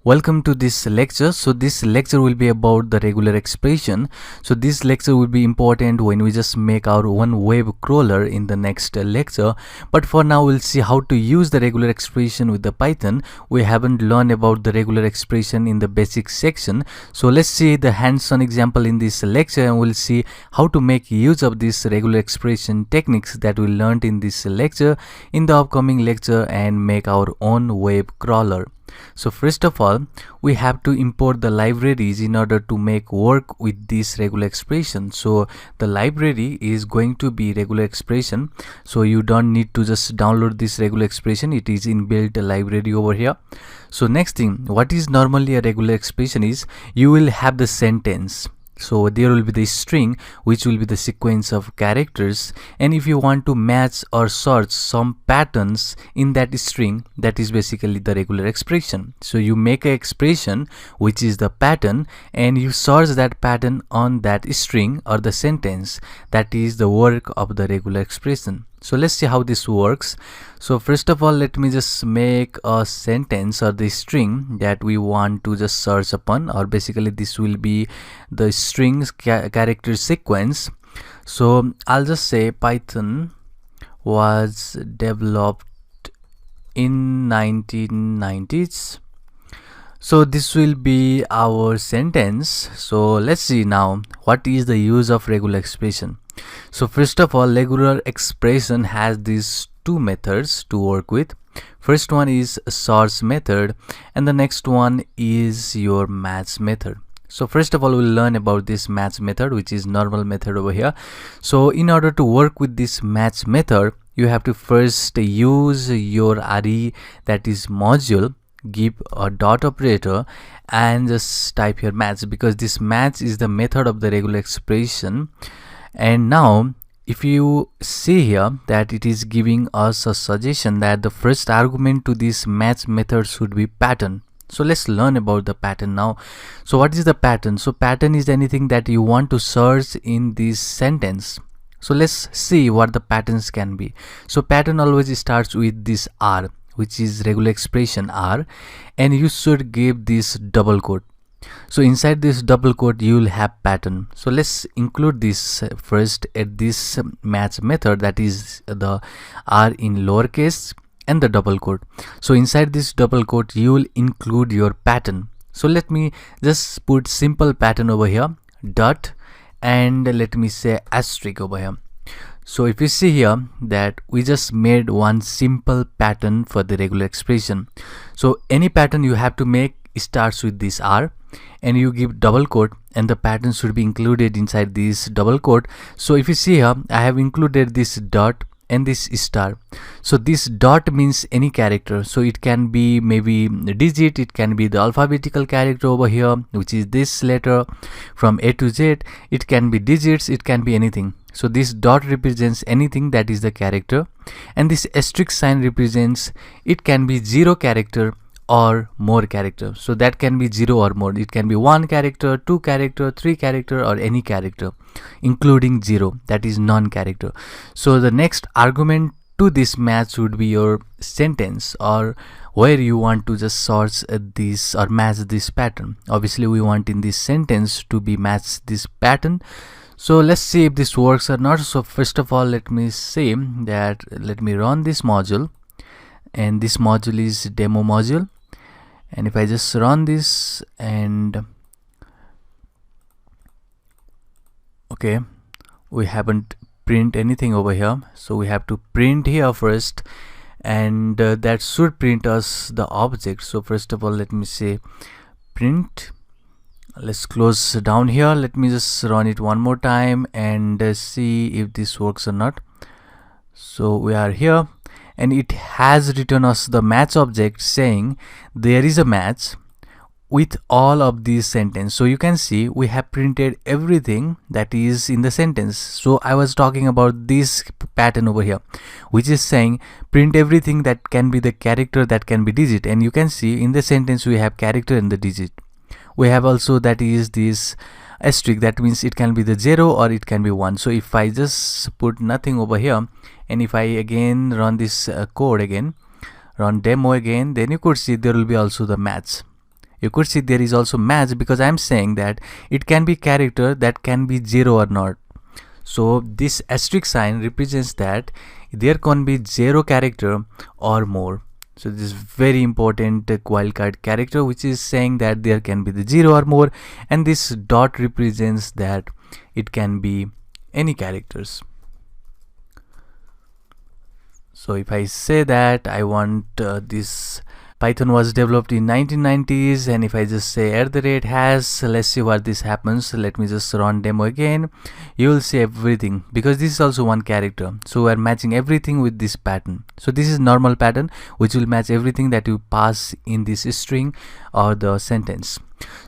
Welcome to this lecture. So this lecture will be about the regular expression. So this lecture will be important when we just make our one web crawler in the next lecture. But for now, we'll see how to use the regular expression with the Python. We haven't learned about the regular expression in the basic section. So let's see the hands-on example in this lecture, and we'll see how to make use of this regular expression techniques that we learned in this lecture in the upcoming lecture and make our own web crawler. So first of all, we have to import the libraries in order to make work with this regular expression. So the library is going to be regular expression. So you don't need to just download this regular expression. It is inbuilt library over here. So next thing, what is normally a regular expression is you will have the sentence. So there will be the string, which will be the sequence of characters, and if you want to match or search some patterns in that string, that is basically the regular expression. So you make an expression which is the pattern, and you search that pattern on that string or the sentence. That is the work of the regular expression. So let's see how this works. So first of all, let me just make a sentence or the string that we want to just search upon, or basically this will be the strings character sequence. So I'll just say Python was developed in 1990s. So this will be our sentence. So let's see now what is the use of regular expression. So first of all, regular expression has these two methods to work with. First one is source method, and the next one is your match method. So first of all, we'll learn about this match method, which is normal method over here. So in order to work with this match method, you have to first use your RE, that is module, give a dot operator and just type here match, because this match is the method of the regular expression. And now if you see here that it is giving us a suggestion that the first argument to this match method should be pattern. So let's learn about the pattern now. So what is the pattern? So pattern is anything that you want to search in this sentence. So let's see what the patterns can be. So pattern always starts with this R, which is regular expression R, and you should give this double quote. So inside this double quote you will have pattern. So let's include this first at this match method, that is the R in lowercase and the double quote. So inside this double quote you will include your pattern. So let me just put simple pattern over here, dot, and let me say asterisk over here. So if you see here that we just made one simple pattern for the regular expression. So any pattern you have to make starts with this R, and you give double quote, and the pattern should be included inside this double quote. So if you see here, I have included this dot and this star. So this dot means any character. So it can be maybe a digit, it can be the alphabetical character over here, which is this letter from A to Z. It can be digits, it can be anything. So this dot represents anything that is the character, and this asterisk sign represents it can be 0 character or more character. So that can be 0 or more. It can be 1 character, 2 character, 3 character, or any character including 0, that is non-character. So the next argument to this match would be your sentence, or where you want to just search this or match this pattern. Obviously we want in this sentence to be match this pattern. So let's see if this works or not. So first of all, let me say that let me run this module, and this module is demo module. And if I just run this, and okay, we haven't print anything over here, so we have to print here first, and that should print us the object. So first of all, let me say print. Let's close down here. Let me just run it one more time and see if this works or not. So we are here, and it has written us the match object saying there is a match with all of these sentence. So you can see we have printed everything that is in the sentence. So I was talking about this pattern over here, which is saying print everything that can be the character, that can be digit, and you can see in the sentence we have character and the digit. We have also that is this asterisk, that means it can be the 0 or it can be 1. So if I just put nothing over here, and if I again run this code again, run demo again, then you could see there will be also the match. You could see there is also match, because I'm saying that it can be character that can be 0 or not. So this asterisk sign represents that there can be 0 character or more. So this is very important wildcard character, which is saying that there can be the 0 or more, and this dot represents that it can be any characters. So if I say that I want this Python was developed in 1990s, and if I just say @has, let's see what this happens. Let me just run demo again. You will see everything, because this is also one character. So we are matching everything with this pattern. So this is normal pattern which will match everything that you pass in this string or the sentence.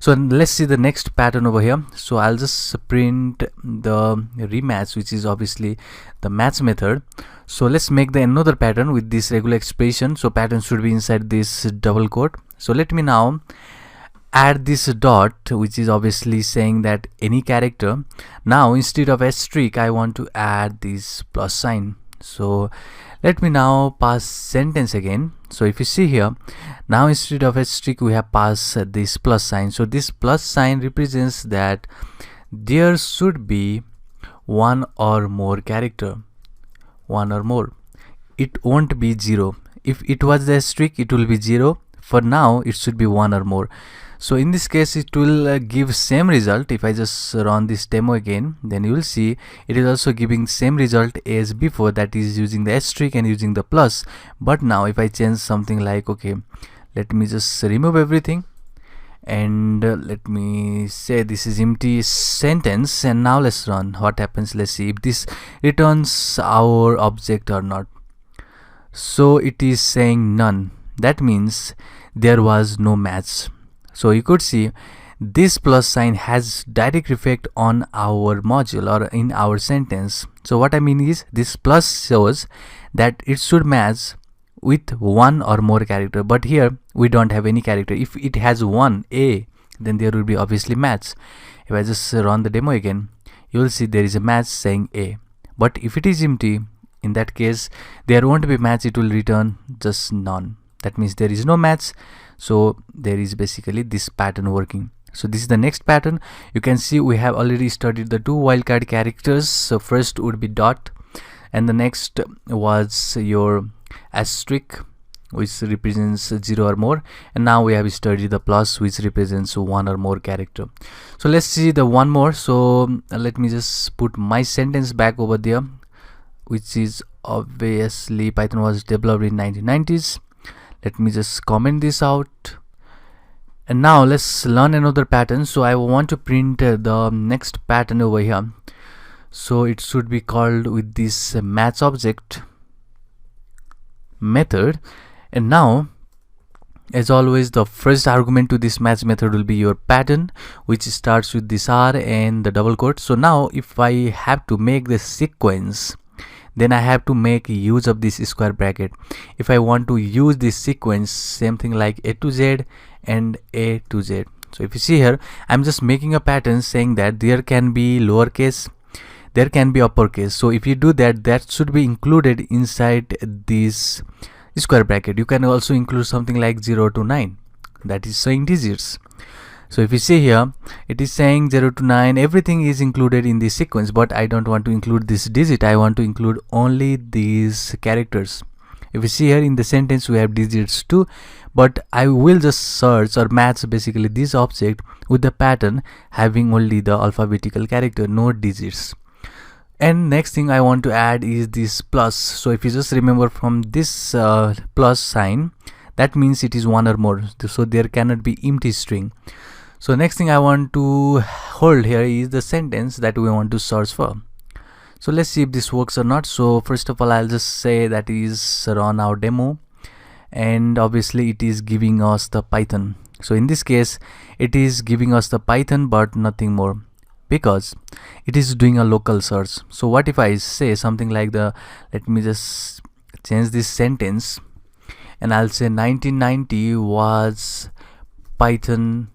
So let's see the next pattern over here. So I'll just print the rematch, which is obviously the match method. So let's make the another pattern with this regular expression. So pattern should be inside this double quote. So let me now add this dot, which is obviously saying that any character. Now instead of asterisk, I want to add this plus sign. So let me now pass sentence again. So if you see here, now instead of asterisk we have passed this plus sign. So this plus sign represents that there should be one or more character, one or more. It won't be 0. If it was the asterisk, it will be 0. For now it should be one or more. So in this case it will give same result. If I just run this demo again, then you will see it is also giving same result as before, that is using the asterisk and using the plus. But now if I change something like, okay, let me just remove everything, and let me say this is empty sentence, and now let's run. What happens? Let's see if this returns our object or not. So it is saying none. That means there was no match. So you could see this plus sign has direct effect on our module or in our sentence. So what I mean is, this plus shows that it should match with one or more character, but here we don't have any character. If it has one A, then there will be obviously match. If I just run the demo again, you will see there is a match saying A. But if it is empty, in that case there won't be match, it will return just none. That means there is no match. So there is basically this pattern working. So this is the next pattern. You can see we have already studied the two wildcard characters. So first would be dot, and the next was your asterisk, which represents 0 or more, and now we have studied the plus, which represents one or more character. So let's see the one more. So let me just put my sentence back over there, which is obviously Python was developed in 1990s. Let me just comment this out, and now let's learn another pattern. So I want to print the next pattern over here. So it should be called with this match object method, and now as always the first argument to this match method will be your pattern, which starts with this R and the double quote. So now if I have to make the sequence, then I have to make use of this square bracket. If I want to use this sequence, same thing like A to Z and A to Z. So if you see here, I'm just making a pattern saying that there can be lowercase, there can be uppercase. So if you do that, that should be included inside this square bracket. You can also include something like 0 to 9, that is showing digits. So if you see here, it is saying 0 to 9, everything is included in this sequence, but I don't want to include this digit. I want to include only these characters. If you see here in the sentence, we have digits too, but I will just search or match basically this object with the pattern having only the alphabetical character, no digits. And next thing I want to add is this plus. So if you just remember from this plus sign, that means it is one or more, so there cannot be empty string. So next thing I want to hold here is the sentence that we want to search for. So let's see if this works or not. So first of all, I'll just say that is run our demo, and obviously it is giving us the Python. So in this case it is giving us the Python but nothing more, because it is doing a local search. So what if I say something like let me just change this sentence, and I'll say 1990 was Python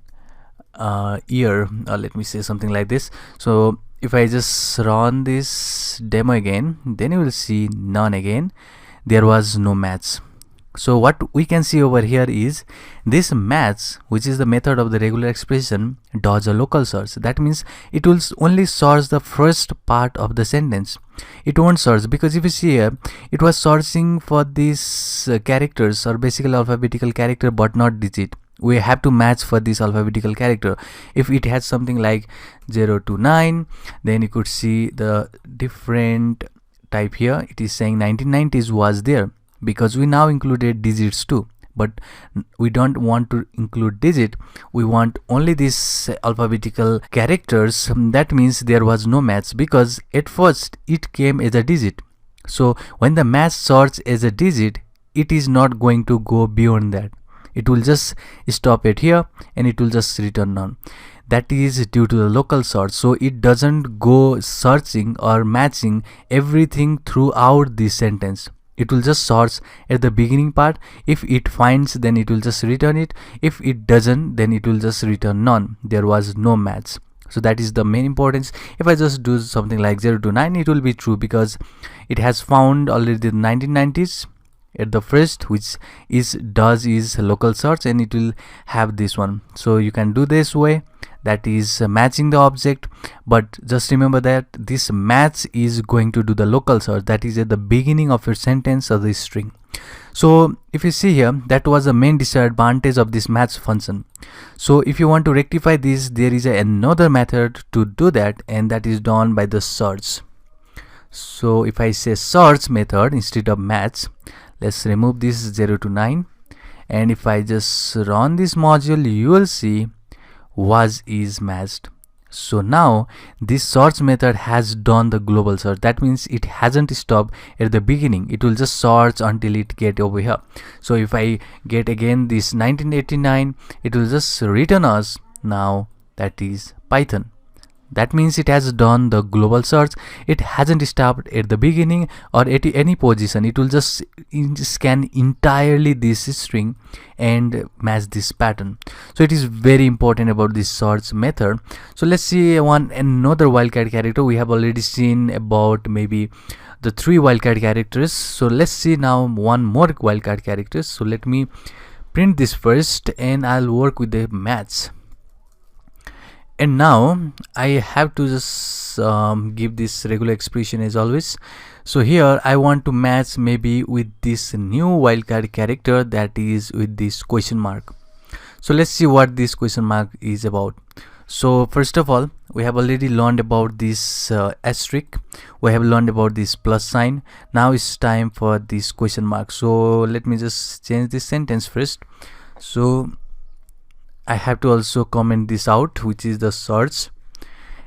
year, or let me say something like this. So if I just run this demo again, then you will see none again. There was no match. So what we can see over here is this match, which is the method of the regular expression, does a local search. That means it will only search the first part of the sentence. It won't search, because if you see here, it was searching for these characters, or basically alphabetical character, but not digit. We have to match for this alphabetical character. If it has something like 0 to 9, then you could see the different type here. It is saying 1990s was there, because we now included digits too, but we don't want to include digit. We want only these alphabetical characters. That means there was no match, because at first it came as a digit. So when the match search as a digit, it is not going to go beyond that. It will just stop it here and it will just return none. That is due to the local search. So it doesn't go searching or matching everything throughout this sentence. It will just search at the beginning part. If it finds, then it will just return it. If it doesn't, then it will just return none. There was no match. So that is the main importance. If I just do something like 0 to 9, it will be true, because it has found already the 1990s at the first, which is local search, and it will have this one. So you can do this way, that is matching the object, but just remember that this match is going to do the local search, that is at the beginning of your sentence or the string. So if you see here, that was the main disadvantage of this match function. So if you want to rectify this, there is another method to do that, and that is done by the search. So if I say search method instead of match, let's remove this 0 to 9, and if I just run this module, you will see was is matched. So now this search method has done the global search. That means it hasn't stopped at the beginning. It will just search until it get over here. So if I get again this 1989, it will just return us now, that is Python. That means it has done the global search. It hasn't stopped at the beginning or at any position. It will just scan entirely this string and match this pattern. So it is very important about this search method. So let's see another wildcard character. We have already seen about maybe the 3 wildcard characters. So let's see now one more wildcard character. So let me print this first, and I'll work with the match. And now I have to just give this regular expression as always. So here I want to match maybe with this new wildcard character, that is with this question mark. So let's see what this question mark is about. So first of all, we have already learned about this asterisk. We have learned about this plus sign. Now it's time for this question mark. So let me just change this sentence first. So I have to also comment this out, which is the search.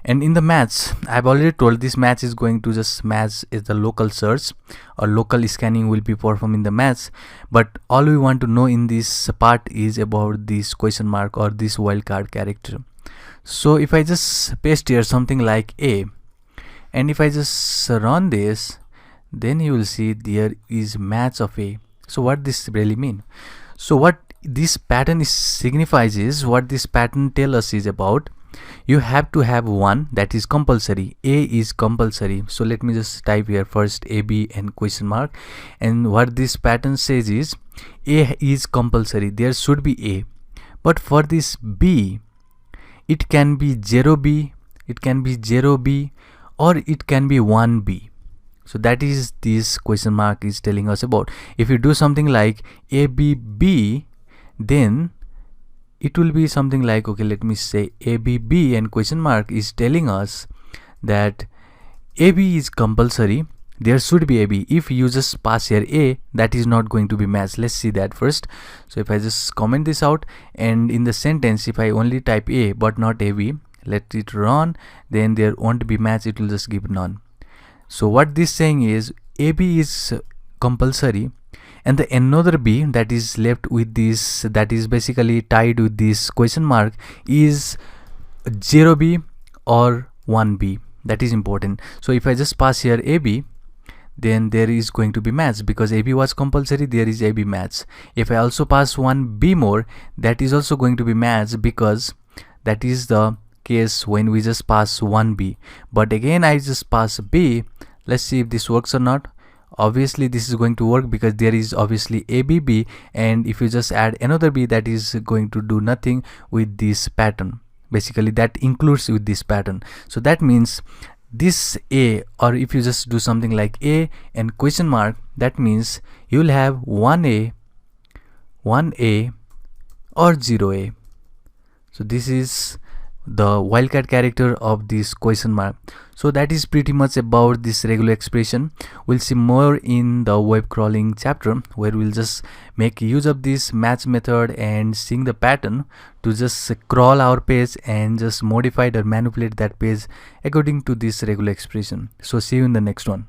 And in the match, I've already told this match is going to just match is the local search, or local scanning will be performed in the match. But all we want to know in this part is about this question mark or this wildcard character. So if I just paste here something like A, and if I just run this, then you will see there is match of A. So what this really mean? So what this pattern signifies is, what this pattern tell us is about, you have to have one that is compulsory. A is compulsory. So let me just type here first AB and question mark, and what this pattern says is A is compulsory, there should be A. But for this B, it can be 0B, it can be 0B, or it can be 1B. So that is this question mark is telling us about. If you do something like ABB, then it will be something like, okay, let me say ABB, and question mark is telling us that AB is compulsory, there should be AB. If you just pass here A, that is not going to be matched. Let's see that first. So if I just comment this out, and in the sentence if I only type A but not AB, let it run, then there won't be match, it will just give none. So what this saying is AB is compulsory, and the another B that is left with this, that is basically tied with this question mark, is 0B or 1B. That is important. So if I just pass here AB, then there is going to be match, because AB was compulsory, there is AB match. If I also pass 1B more, that is also going to be match, because that is the case when we just pass 1B. But again I just pass B. Let's see if this works or not. obviously this is going to work because there is obviously a b, and if you just add another b, that is going to do nothing with this pattern. Basically that includes with this pattern. So that means this a, or if you just do something like a and question mark, that means you will have 1a or 0a. so this is the wildcard character of this question mark. So that is pretty much about this regular expression. We'll see more in the web crawling chapter, where we'll just make use of this match method and seeing the pattern to just crawl our page and just modify or manipulate that page according to this regular expression. So see you in the next one.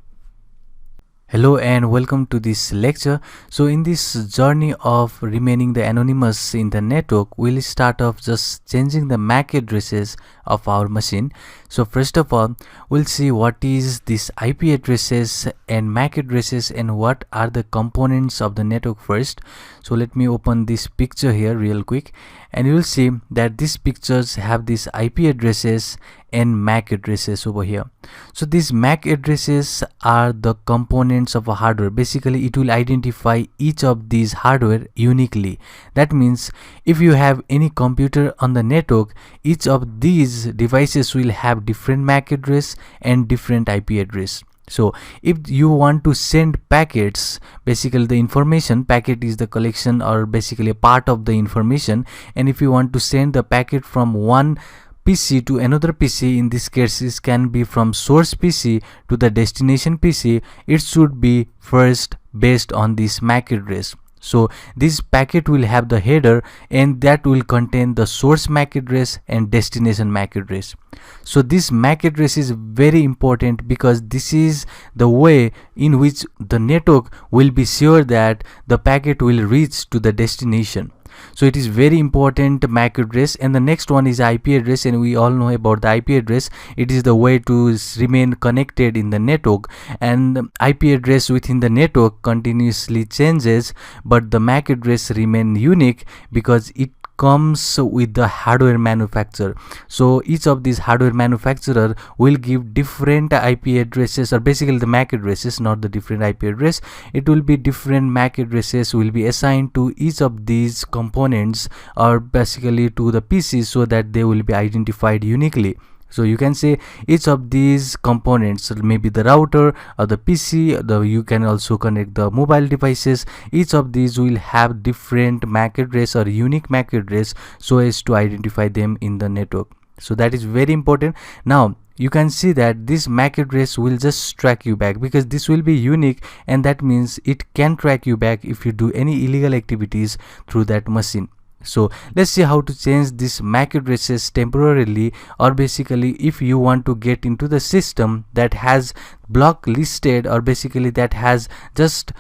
Hello and welcome to this lecture. So in this journey of remaining the anonymous in the network, we'll start off just changing the MAC addresses of our machine. So first of all, we'll see what is this IP addresses and MAC addresses and what are the components of the network first. So let me open this picture here real quick, and you will see that these pictures have these IP addresses and MAC addresses over here. So these MAC addresses are the components of a hardware. Basically it will identify each of these hardware uniquely. That means if you have any computer on the network, each of these devices will have different MAC address and different IP address. So if you want to send packets, basically the information packet is the collection or basically a part of the information, and if you want to send the packet from one PC to another PC, in this case it can be from source PC to the destination PC, it should be first based on this MAC address. So this packet will have the header, and that will contain the source MAC address and destination MAC address. So this MAC address is very important because this is the way in which the network will be sure that the packet will reach to the destination. So it is very important MAC address. And the next one is IP address, and we all know about the IP address. It is the way to remain connected in the network, and IP address within the network continuously changes, but the MAC address remain unique because it comes with the hardware manufacturer. So each of these hardware manufacturer will give different IP addresses, or basically the MAC addresses, not the different IP address. It will be different MAC addresses will be assigned to each of these components, or basically to the PC, so that they will be identified uniquely. So you can say each of these components, maybe the router or the PC, you can also connect the mobile devices. Each of these will have different MAC address or unique MAC address so as to identify them in the network. So that is very important. Now you can see that this MAC address will just track you back because this will be unique, and that means it can track you back if you do any illegal activities through that machine. So let's see how to change this MAC addresses temporarily, or basically if you want to get into the system that has block listed, or basically that has just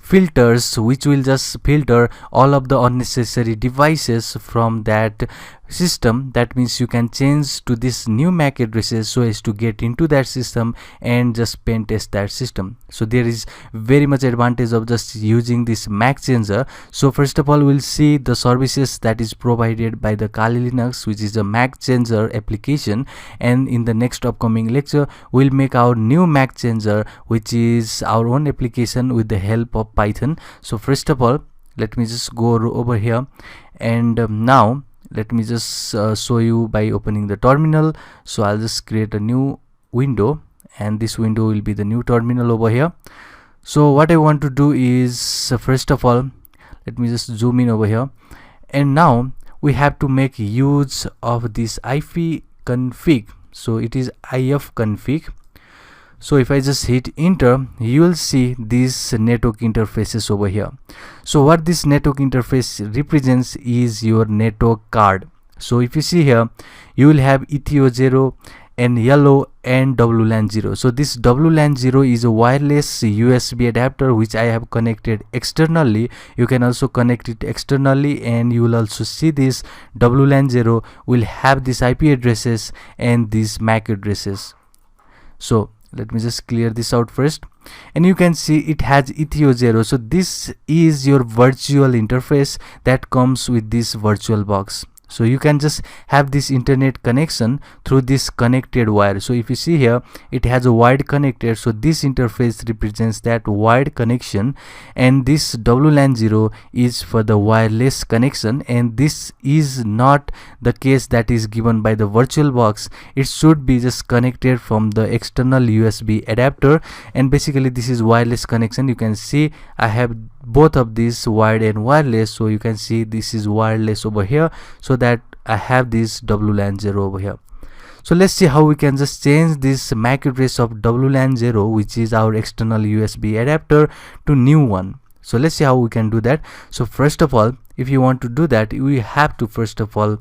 filters which will just filter all of the unnecessary devices from that system. That means you can change to this new MAC addresses so as to get into that system and just pen test that system. So there is very much advantage of just using this MACChanger. So first of all, we'll see the services that is provided by the Kali Linux, which is a MACChanger application, and in the next upcoming lecture we'll make our new MACChanger, which is our own application with the help of Python. So first of all, let me just go over here, and now let me just show you by opening the terminal. So I'll just create a new window, and this window will be the new terminal over here. So what I want to do is first of all, let me just zoom in over here, and now we have to make use of this ifconfig. So it is ifconfig. So if I just hit enter, you will see these network interfaces over here. So what this network interface represents is your network card. So if you see here, you will have ETO0 and yellow and WLAN 0. So this WLAN 0 is a wireless USB adapter which I have connected externally. You can also connect it externally, and you will also see this WLAN 0 will have these IP addresses and these MAC addresses. So let me just clear this out first, and you can see it has ETO0. So this is your virtual interface that comes with this virtual box. So you can just have this internet connection through this connected wire. So if you see here, it has a wired connected, so this interface represents that wired connection, and this WLAN 0 is for the wireless connection, and this is not the case that is given by the virtual box. It should be just connected from the external USB adapter, and basically this is wireless connection. You can see I have both of these, wired and wireless. So you can see this is wireless over here, so that I have this WLAN 0 over here. So let's see how we can just change this MAC address of WLAN 0, which is our external USB adapter, to new one. So let's see how we can do that. So first of all, if you want to do that, we have to first of all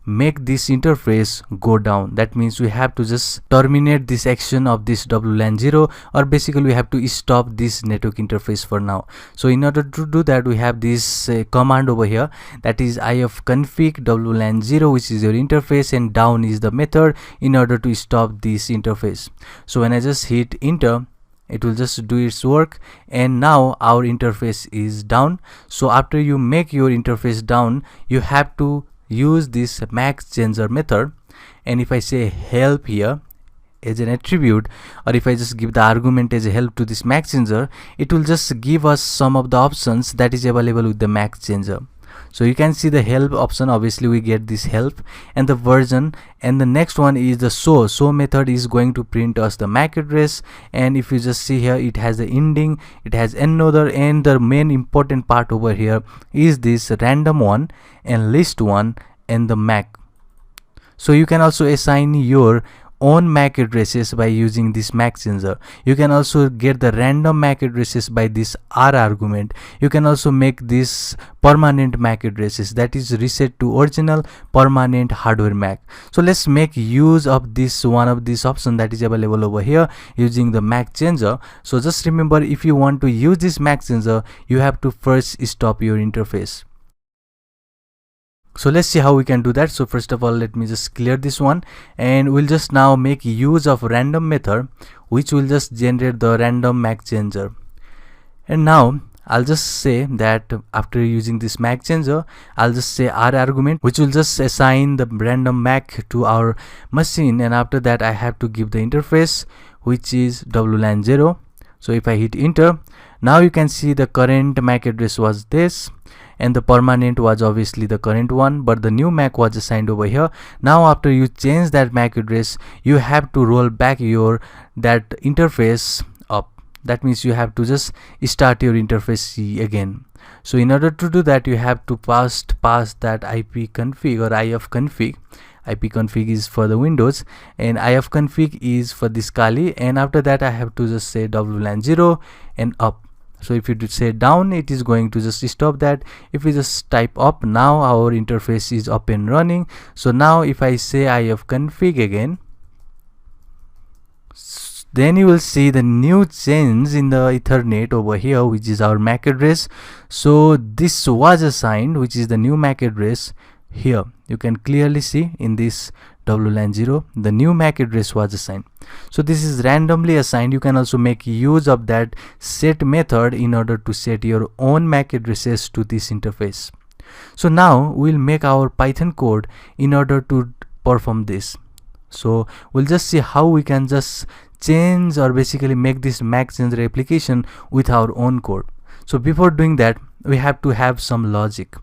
make this interface go down. That means we have to just terminate this action of this WLAN 0, or basically we have to stop this network interface for now. So in order to do that, we have this command over here, that is ifconfig WLAN 0, which is your interface, and down is the method in order to stop this interface. So when I just hit enter, it will just do its work, and now our interface is down. So after you make your interface down, you have to use this MACChanger method, and if I say help here as an attribute, or if I just give the argument as a help to this MACChanger, it will just give us some of the options that is available with the MACChanger. So you can see the help option, obviously we get this help and the version, and the next one is the show method is going to print us the MAC address, and if you just see here, it has the ending, it has another, and the main important part over here is this random one and list one and the MAC. So you can also assign your own MAC addresses by using this MACChanger. You can also get the random MAC addresses by this R argument. You can also make this permanent MAC addresses, that is reset to original permanent hardware MAC. So let's make use of this one of these options that is available over here using the MACChanger. So just remember, if you want to use this MACChanger, you have to first stop your interface. So let's see how we can do that. So first of all, let me just clear this one, and we'll just now make use of random method, which will just generate the random MACChanger. And now I'll just say that after using this MACChanger, I'll just say R argument, which will just assign the random MAC to our machine, and after that I have to give the interface, which is WLAN 0. So if I hit enter, now you can see the current MAC address was this, and the permanent was obviously the current one, but the new MAC was assigned over here. Now after you change that MAC address, you have to roll back that interface up. That means you have to just start your interface again. So in order to do that, you have to pass that ipconfig or ifconfig. ipconfig is for the Windows and ifconfig is for this Kali, and after that I have to just say WLAN 0 and up. So if you say down, it is going to just stop that. If we just type up, now our interface is up and running. So now if I say ifconfig again, then you will see the new change in the Ethernet over here, which is our MAC address. So this was assigned, which is the new MAC address here. You can clearly see in this WLAN 0, the new MAC address was assigned. So this is randomly assigned. You can also make use of that set method in order to set your own MAC addresses to this interface. So now we'll make our Python code in order to perform this. So we'll just see how we can just change or basically make this MACChanger application with our own code. So before doing that, we have to have some logic.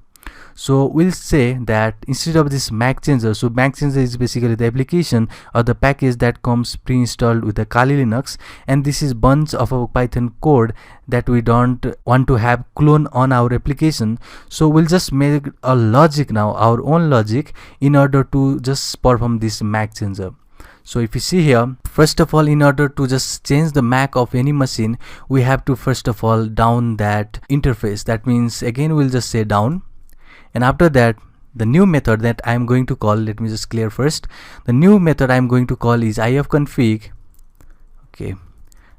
So we'll say that instead of this MACChanger, so MACChanger is basically the application or the package that comes pre-installed with the Kali Linux, and this is bunch of our Python code that we don't want to have clone on our application. So we'll just make a logic now, our own logic, in order to just perform this MACChanger. So if you see here, first of all, in order to just change the MAC of any machine, we have to first of all down that interface. That means again we'll just say down. And after that, the new method that I'm going to call, let me just clear first. The new method I'm going to call is ifconfig. Okay,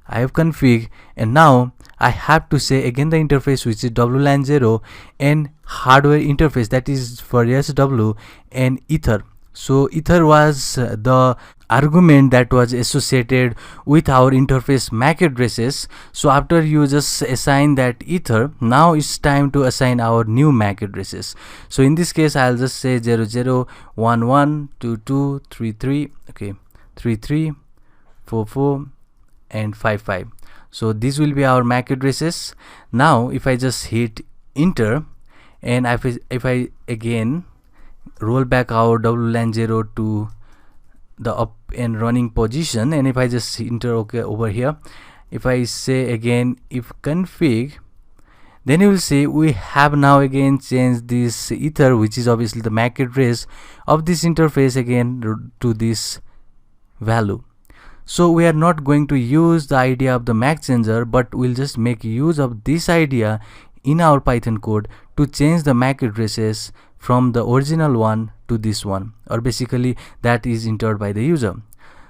ifconfig, and now I have to say again the interface, which is WLAN 0 and hardware interface, that is for SW and Ether. So Ether was the argument that was associated with our interface MAC addresses. So after you just assign that ether, now it's time to assign our new MAC addresses. So in this case, I'll just say 00112233, okay, 3344 and 55. So these will be our MAC addresses. Now if I just hit enter, and if I again roll back our WLAN 0 to the up and running position, and if I just enter okay over here, if I say again if config, then you will see we have now again changed this ether, which is obviously the MAC address of this interface, again to this value. So we are not going to use the idea of the MACChanger, but we'll just make use of this idea in our Python code to change the MAC addresses from the original one to this one, or basically that is entered by the user.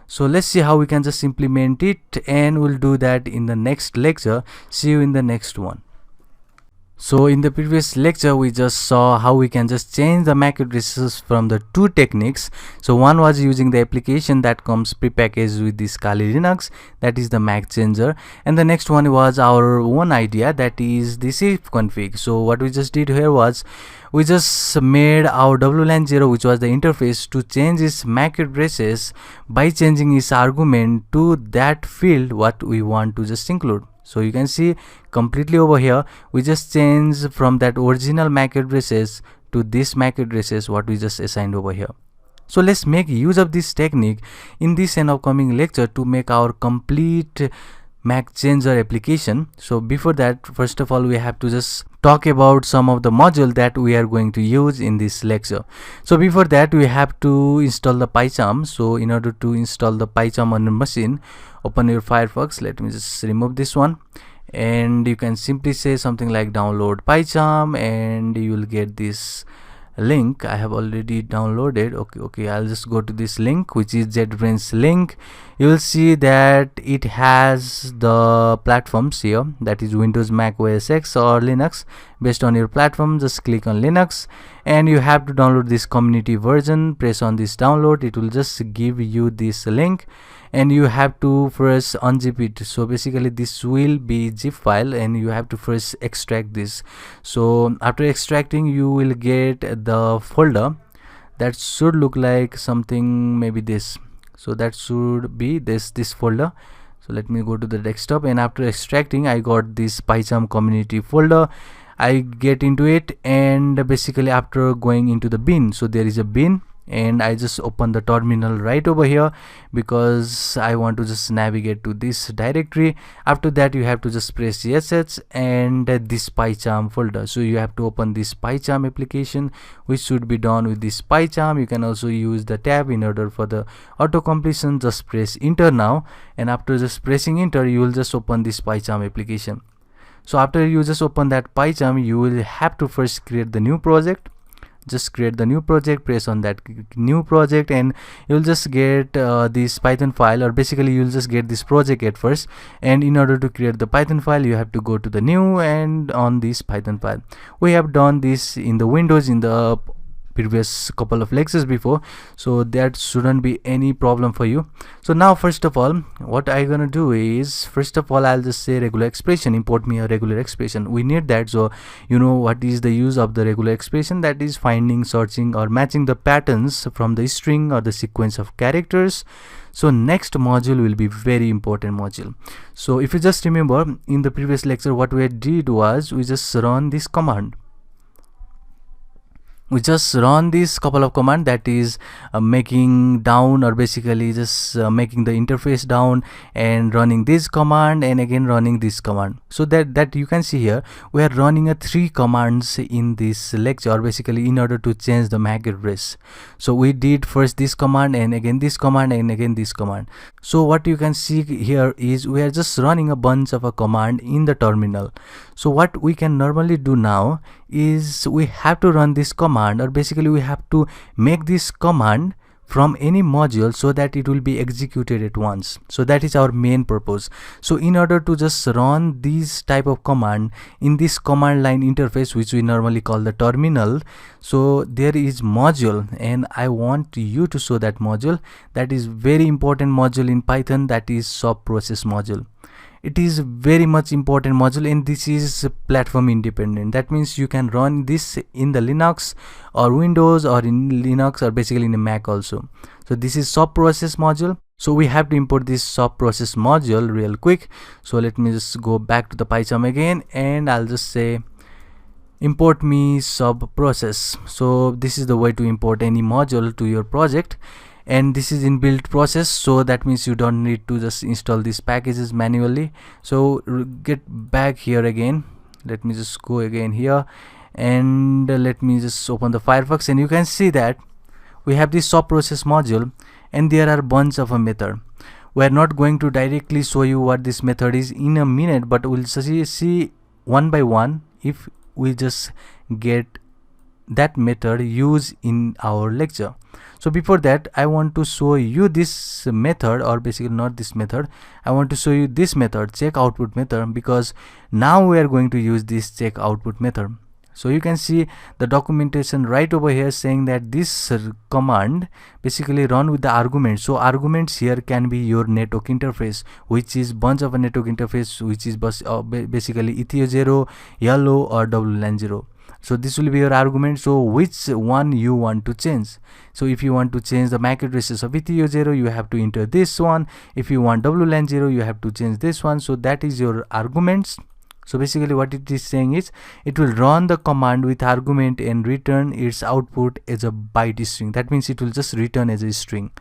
So let's see how we can just implement it, and we'll do that in the next lecture. See you in the next one. So in the previous lecture, we just saw how we can just change the MAC addresses from the two techniques. So one was using the application that comes prepackaged with this Kali Linux, that is the MACChanger, and the next one was our own idea, that is this if config. So what we just did here was we just made our WLAN 0, which was the interface, to change its MAC addresses by changing its argument to that field what we want to just include. So you can see completely over here, we just change from that original MAC addresses to this MAC addresses what we just assigned over here. So let's make use of this technique in this and upcoming lecture to make our complete MACChanger application. So before that, first of all, we have to just talk about some of the module that we are going to use in this lecture. So before that, we have to install the PyCharm. So in order to install the PyCharm on your machine, open your Firefox. Let me just remove this one, and you can simply say something like download PyCharm, and you will get this link. I have already downloaded. Okay, I'll just go to this link, which is JetBrains link. You will see that it has the platforms here, that is Windows, Mac OS X or Linux. Based on your platform, just click on Linux, and you have to download this community version. Press on this download, it will just give you this link, and you have to first unzip it. So basically this will be zip file, and you have to first extract this. So after extracting, you will get the folder that should look like something, maybe this. So that should be this folder. So let me go to the desktop, and after extracting, I got this PyCharm community folder. I get into it, and basically after going into the bin, so there is a bin, and I just open the terminal right over here because I want to just navigate to this directory. After that, you have to just press sh and this PyCharm folder. So you have to open this PyCharm application, which should be done with this PyCharm. You can also use the tab in order for the auto completion. Just press enter now, and after just pressing enter, you will just open this PyCharm application. So after you just open that PyCharm, you will have to first create the new project. Just create the new project, press on that new project, and you'll just get this Python file, or basically you'll just get this project at first. And in order to create the Python file, you have to go to the new and on this Python file. We have done this in the Windows in the previous couple of lectures before, so that shouldn't be any problem for you. So now first of all, what I'm gonna do is, first of all, I'll just say regular expression, import me a regular expression. We need that. So you know what is the use of the regular expression, that is finding, searching or matching the patterns from the string or the sequence of characters. So next module will be very important module. So if you just remember in the previous lecture, what we did was we just run this command. We just run this couple of command, that is making down, or basically just making the interface down, and running this command, and again running this command. So that you can see here, we are running a 3 commands in this lecture, basically in order to change the MAC address. So we did first this command, and again this command, and again this command. So what you can see here is we are just running a bunch of a command in the terminal. So what we can normally do now is we have to run this command, or basically we have to make this command from any module so that it will be executed at once. So that is our main purpose. So in order to just run this type of command in this command line interface, which we normally call the terminal, so there is module, and I want you to show that module. That is very important module in Python, that is sub process module. It is very much important module, and this is platform independent. That means you can run this in the Linux or Windows, or in Linux, or basically in a Mac also. So this is sub process module. So we have to import this sub process module real quick. So let me just go back to the PyCharm again, and I'll just say import me sub process. So this is the way to import any module to your project, and this is inbuilt process, so that means you don't need to just install these packages manually. So get back here again. Let me just go again here, and let me just open the Firefox, and you can see that we have this sub process module, and there are bunch of a method. We are not going to directly show you what this method is in a minute, but we'll see one by one if we just get that method used in our lecture. So before that, I want to show you this method, or basically not this method, I want to show you this method, check output method, because now we are going to use this check output method. So you can see the documentation right over here saying that this command basically run with the arguments. So arguments here can be your network interface, which is bunch of a network interface, which is basically Ethio0, Yellow, or WLAN 0. So this will be your argument. So which one you want to change? So if you want to change the MAC addresses of Ethio0, you have to enter this one. If you want WLAN 0, you have to change this one. So that is your arguments. So basically what it is saying is it will run the command with argument and return its output as a byte string. That means it will just return as a string.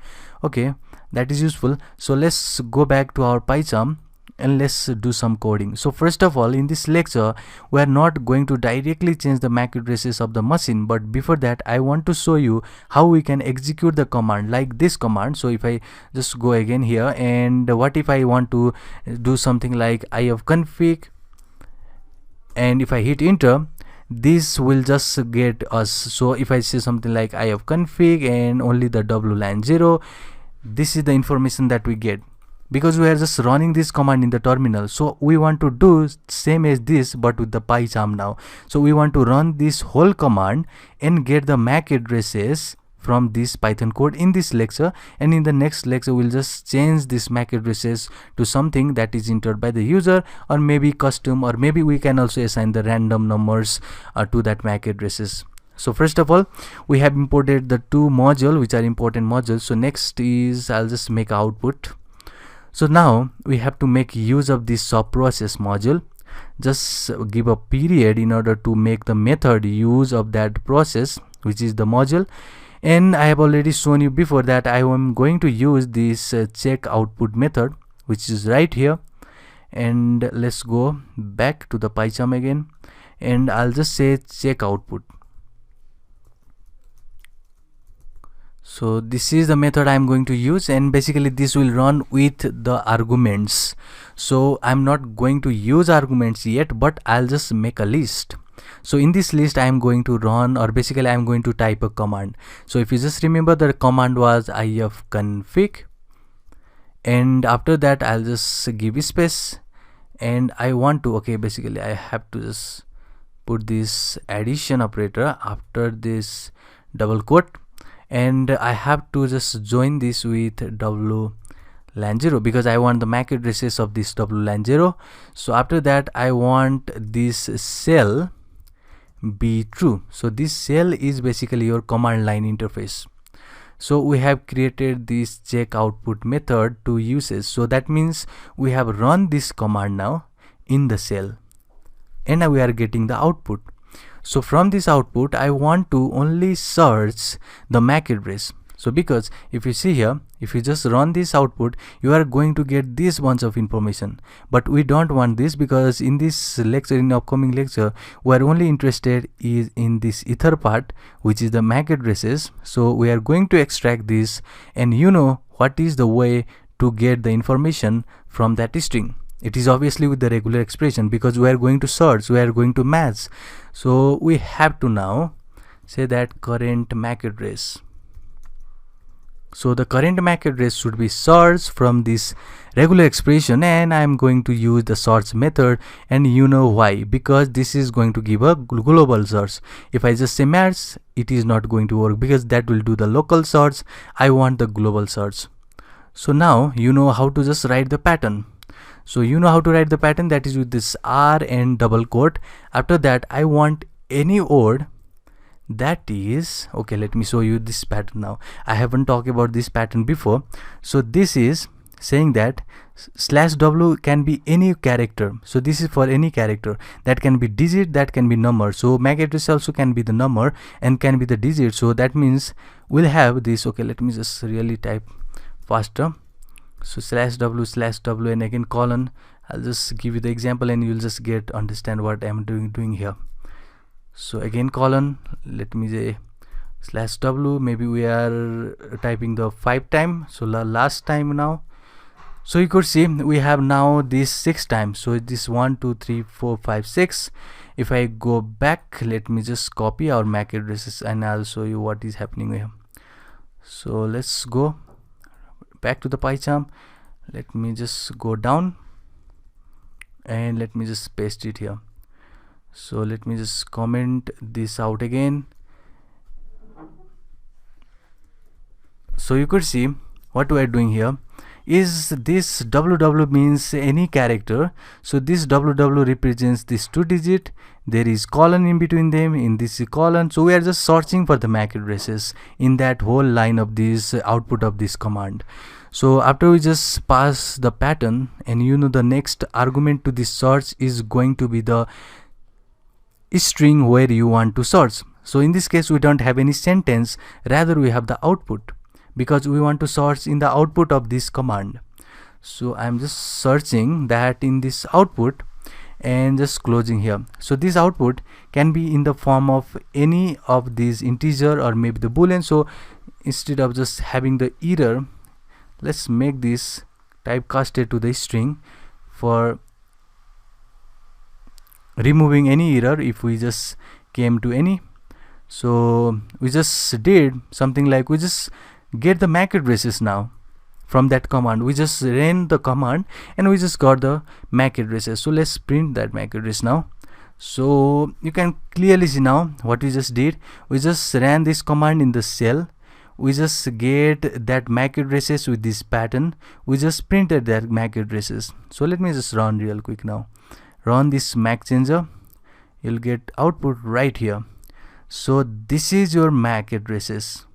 Okay, that is useful. So let's go back to our PyCharm and let's do some coding. So first of all, in this lecture we are not going to directly change the MAC addresses of the machine, but before that I want to show you how we can execute the command, like this command. So if I just go again here, and what if I want to do something like ifconfig, and if I hit enter, this will just get us. So if I say something like ifconfig and only the WLAN 0, this is the information that we get, because we are just running this command in the terminal. So we want to do same as this, but with the PyCharm now. So we want to run this whole command and get the MAC addresses from this Python code in this lecture, and in the next lecture we'll just change this MAC addresses to something that is entered by the user, or maybe custom, or maybe we can also assign the random numbers to that MAC addresses. So first of all, we have imported the two modules which are important modules. So next is I'll just make output. So now we have to make use of this sub process module. Just give a period in order to make the method use of that process, which is the module. And I have already shown you before that I am going to use this check output method, which is right here. And let's go back to the PyCharm again, and I'll just say check output. So this is the method I'm going to use, and basically this will run with the arguments. So I'm not going to use arguments yet, but I'll just make a list. So in this list I am going to run, or basically I am going to type a command. So if you just remember, the command was ifconfig, and after that I'll just give space, and I want to, okay, basically I have to just put this addition operator after this double quote, and I have to just join this with WLAN 0, because I want the MAC addresses of this WLAN 0. So after that I want this cell be true. So this cell is basically your command line interface. So we have created this check output method to uses. So that means we have run this command now in the cell, and now we are getting the output. So from this output I want to only search the MAC address. So because if you see here, if you just run this output, you are going to get this bunch of information, but we don't want this, because in this lecture, in the upcoming lecture, we are only interested is in this ether part, which is the MAC addresses. So we are going to extract this, and you know what is the way to get the information from that string. It is obviously with the regular expression, because we are going to search, we are going to match. So we have to now say that current MAC address. So the current MAC address should be sourced from this regular expression, and I'm going to use the source method, and you know why, because this is going to give a global source. If I just say match, it is not going to work because that will do the local source. I want the global source. So now you know how to just write the pattern. So you know how to write the pattern, that is with this R and double quote. After that I want any word that is, okay, let me show you this pattern now. I haven't talked about this pattern before. So this is saying that /w can be any character. So this is for any character, that can be digit, that can be number. So MAC address also can be the number and can be the digit. So that means we'll have this, okay, let me just really type faster. So /w and again colon. I'll just give you the example and you'll just understand what I'm doing here. So again colon, let me say /w, maybe we are typing the 5 time, so last time now. So you could see we have now this 6 times. So this 1 2 3 4 5 6. If I go back, let me just copy our MAC addresses and I'll show you what is happening here. So let's go back to the PyCharm. Let me just go down and let me just paste it here. So let me just comment this out again. So you could see what we are doing here is this WW means any character. So this WW represents this 2 digit. There is colon in between them, in this colon. So we are just searching for the MAC addresses in that whole line of this output of this command. So after we just pass the pattern, and you know the next argument to this search is going to be the string where you want to search. So in this case we don't have any sentence, rather we have the output, because we want to search in the output of this command. So I'm just searching that in this output and just closing here. So this output can be in the form of any of these integer or maybe the boolean. So instead of just having the error, let's make this typecasted to the string for removing any error if we just came to any. So we just did something like we just get the MAC addresses now from that command. We just ran the command and we just got the MAC addresses. So let's print that MAC address now. So you can clearly see now what we just did. We just ran this command in the shell. We just get that MAC addresses with this pattern. We just printed that MAC addresses. So let me just run real quick now. Run this MACChanger. You'll get output right here. So this is your MAC addresses.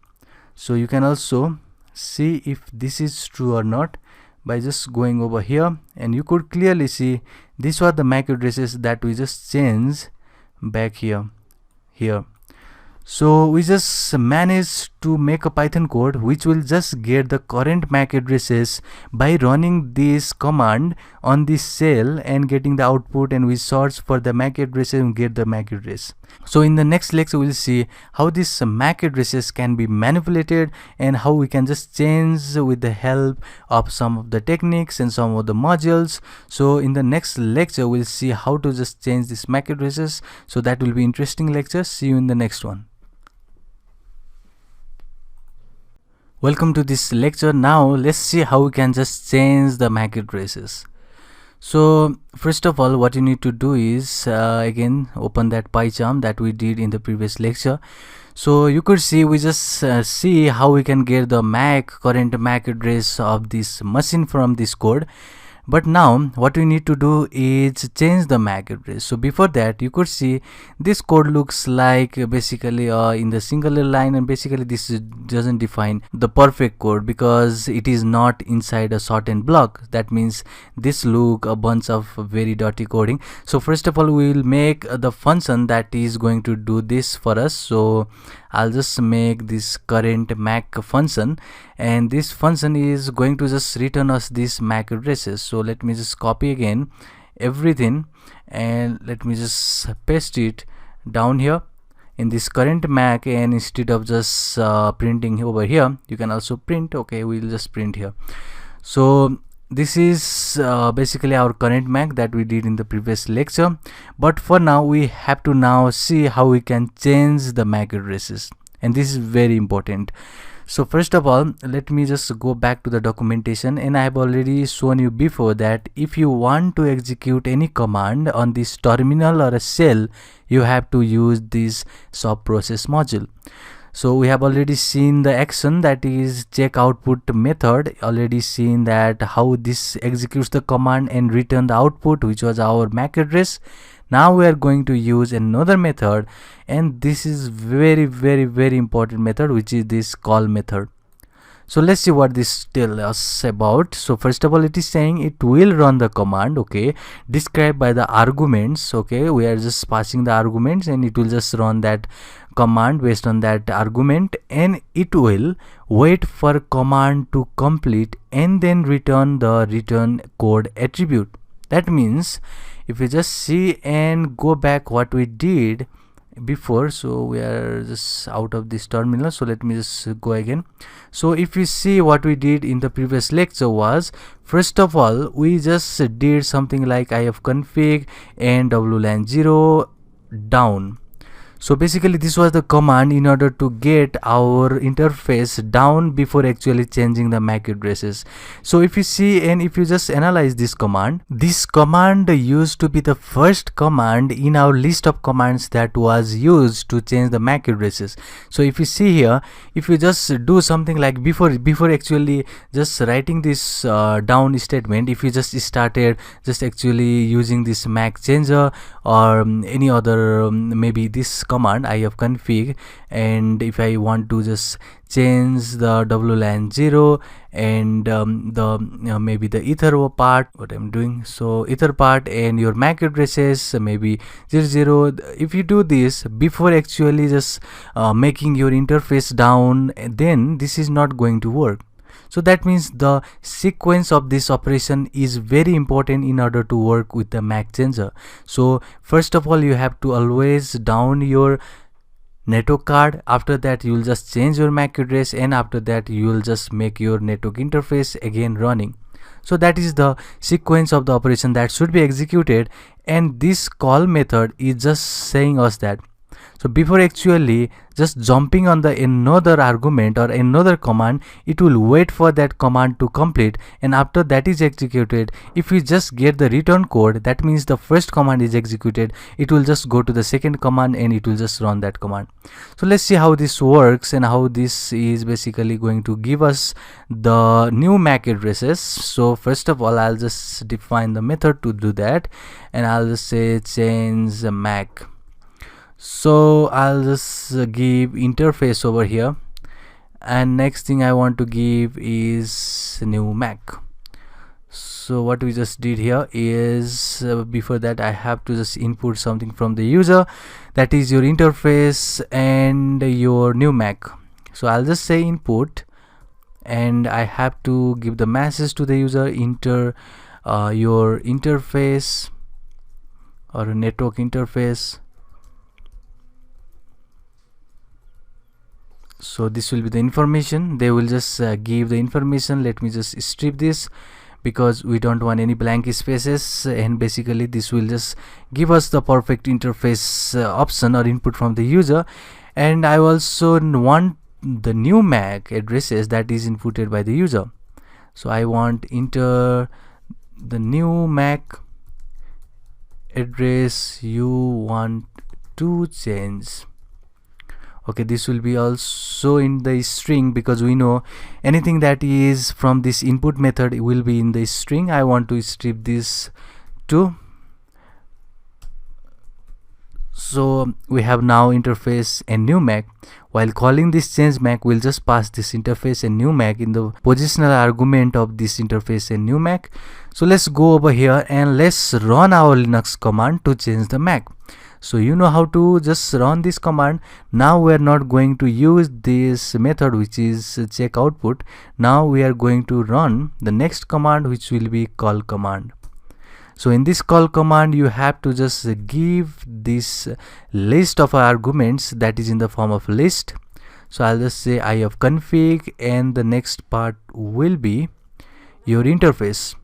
So you can also see if this is true or not by just going over here, and you could clearly see these were the MAC addresses that we just changed back here. So we just managed to make a Python code which will just get the current MAC addresses by running this command on this cell and getting the output, and we search for the MAC addresses and get the MAC address. So in the next lecture we'll see how these MAC addresses can be manipulated and how we can just change with the help of some of the techniques and some of the modules. So in the next lecture we'll see how to just change these MAC addresses. So that will be interesting lecture. See you in the next one. Welcome to this lecture. Now let's see how we can just change the MAC addresses. So first of all, what you need to do is again open that PyCharm that we did in the previous lecture. So you could see we just see how we can get the current MAC address of this machine from this code. But now what we need to do is change the MAC address. So before that, you could see this code looks like basically in the single line, and basically this doesn't define the perfect code because it is not inside a shortened block. That means this look a bunch of very dirty coding. So first of all, we will make the function that is going to do this for us. So I'll just make this current MAC function, and this function is going to just return us these MAC addresses. So let me just copy again everything and let me just paste it down here in this current MAC, and instead of just printing over here, you can also print. Okay, we'll just print here. So this is basically our current MAC that we did in the previous lecture, but for now we have to now see how we can change the MAC addresses, and this is very important. So first of all, let me just go back to the documentation, and I have already shown you before that if you want to execute any command on this terminal or a shell, you have to use this shop process module. So we have already seen the action, that is check output method, already seen that how this executes the command and return the output, which was our MAC address. Now we are going to use another method, and this is very important method, which is this call method. So let's see what this tells us about. So first of all, it is saying it will run the command, okay, described by the arguments. Okay, we are just passing the arguments, and it will just run that command based on that argument, and it will wait for command to complete and then return the return code attribute. That means if we just see and go back what we did before, so we are just out of this terminal, so let me just go again. So if you see what we did in the previous lecture was, first of all, we just did something like ifconfig and wlan 0 down. So basically this was the command in order to get our interface down before actually changing the MAC addresses. So if you see and if you just analyze this command used to be the first command in our list of commands that was used to change the MAC addresses. So if you see here, if you just do something like before actually just writing this down statement, if you just started just actually using this MACChanger or any other maybe this command ifconfig, and if I want to just change the wlan 0 and maybe the ether part, what I'm doing, so ether part and your MAC addresses maybe 00, if you do this before actually just making your interface down, then this is not going to work. So that means the sequence of this operation is very important in order to work with the MACChanger. So first of all, you have to always down your network card. After that, you will just change your MAC address, and after that you will just make your network interface again running. So that is the sequence of the operation that should be executed, and this call method is just saying us that. So before actually just jumping on the another argument or another command, it will wait for that command to complete, and after that is executed, if we just get the return code, that means the first command is executed, it will just go to the second command and it will just run that command. So let's see how this works and how this is basically going to give us the new MAC addresses. So first of all, I'll just define the method to do that, and I'll just say change the MAC. So I'll just give interface over here, and next thing I want to give is new MAC. So what we just did here is before that I have to just input something from the user, that is your interface and your new MAC. So I'll just say input, and I have to give the message to the user, enter your interface or network interface. So this will be the information, they will just give the information. Let me just strip this because we don't want any blank spaces, and basically this will just give us the perfect interface option or input from the user. And I also want the new MAC addresses that is inputted by the user. So I want enter the new MAC address you want to change. Okay, this will be also in the string because we know anything that is from this input method will be in the string. I want to strip this too. So we have now interface and new MAC. While calling this change MAC, we'll just pass this interface and new MAC in the positional argument of this interface and new MAC. So let's go over here and let's run our Linux command to change the MAC. So you know how to just run this command. Now we are not going to use this method which is check output. Now we are going to run the next command, which will be call command. So in this call command, you have to just give this list of arguments that is in the form of list. So I'll just say ifconfig, and the next part will be your interface.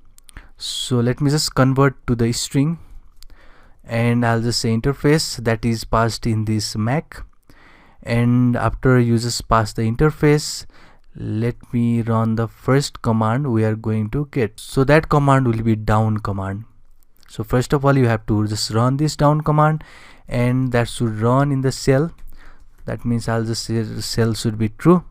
So let me just convert to the string, and I'll just say interface that is passed in this MAC, and after you just pass the interface, let me run the first command we are going to get. So that command will be down command. So first of all, you have to just run this down command, and that should run in the cell. That means I'll just say the cell should be true.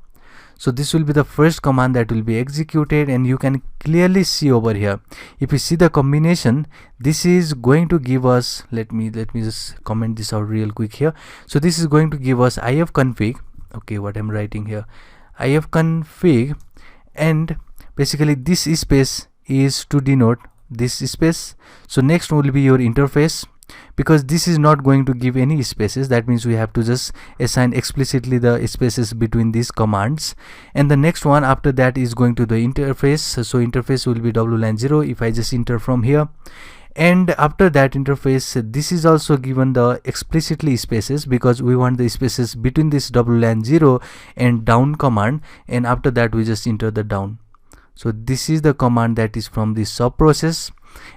So this will be the first command that will be executed, and you can clearly see over here, if you see the combination, this is going to give us, let me just comment this out real quick here. So this is going to give us ifconfig, okay, what I'm writing here, ifconfig, and basically this space is to denote this space. So next will be your interface, because this is not going to give any spaces. That means we have to just assign explicitly the spaces between these commands. And the next one after that is going to the interface. So interface will be WLAN 0 if I just enter from here. And after that interface, this is also given the explicitly spaces, because we want the spaces between this WLAN 0 and down command, and after that we just enter the down. So this is the command that is from the sub process,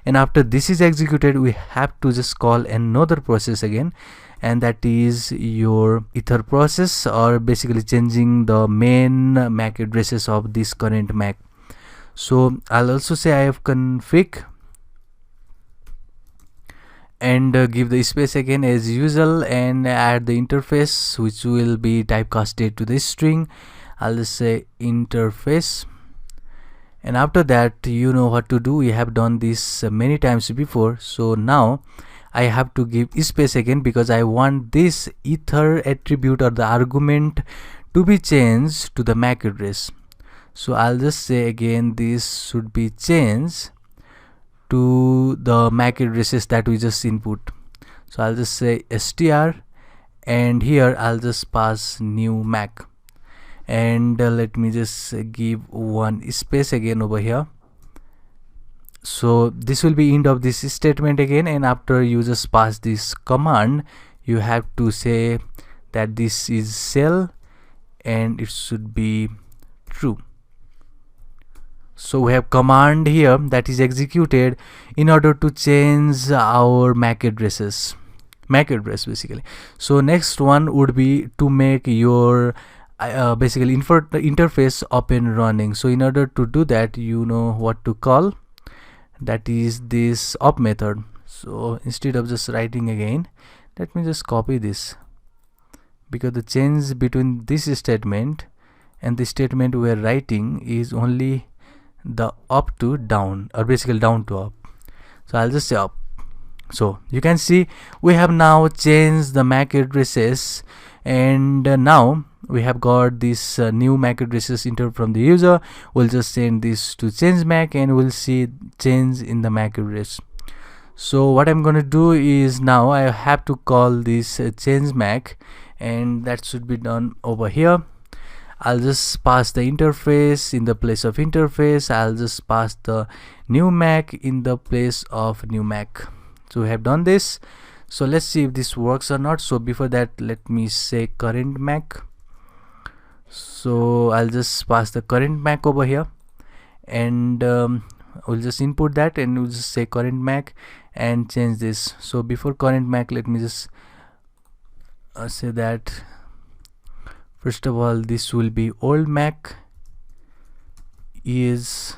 and after this is executed, we have to just call another process again, and that is your ether process, or basically changing the main MAC addresses of this current MAC. So I'll also say ifconfig and give the space again as usual, and add the interface, which will be typecasted to the string. I'll just say interface. And after that, you know what to do. We have done this many times before. So now I have to give space again, because I want this ether attribute or the argument to be changed to the MAC address. So I'll just say again, this should be changed to the MAC addresses that we just input. So I'll just say str, and here I'll just pass new MAC. And let me just give one space again over here. So this will be end of this statement again, and after you just pass this command, you have to say that this is cell and it should be true. So we have command here that is executed in order to change our MAC addresses, MAC address basically. So next one would be to make your basically interface up and running. So in order to do that, you know what to call, that is this up method. So instead of just writing again, let me just copy this, because the change between this statement and the statement we are writing is only the up to down, or basically down to up. So I'll just say up. So you can see we have now changed the MAC addresses, and now we have got this new MAC addresses entered from the user. We'll just send this to change MAC, and we'll see change in the MAC address. So what I'm going to do is, now I have to call this change MAC, and that should be done over here. I'll just pass the interface in the place of interface. I'll just pass the new MAC in the place of new MAC. So we have done this. So let's see if this works or not. So before that, let me say current MAC. So I'll just pass the current MAC over here, and we'll just input that, and we'll just say current MAC and change this. So before current MAC, let me just say that first of all, this will be old MAC is,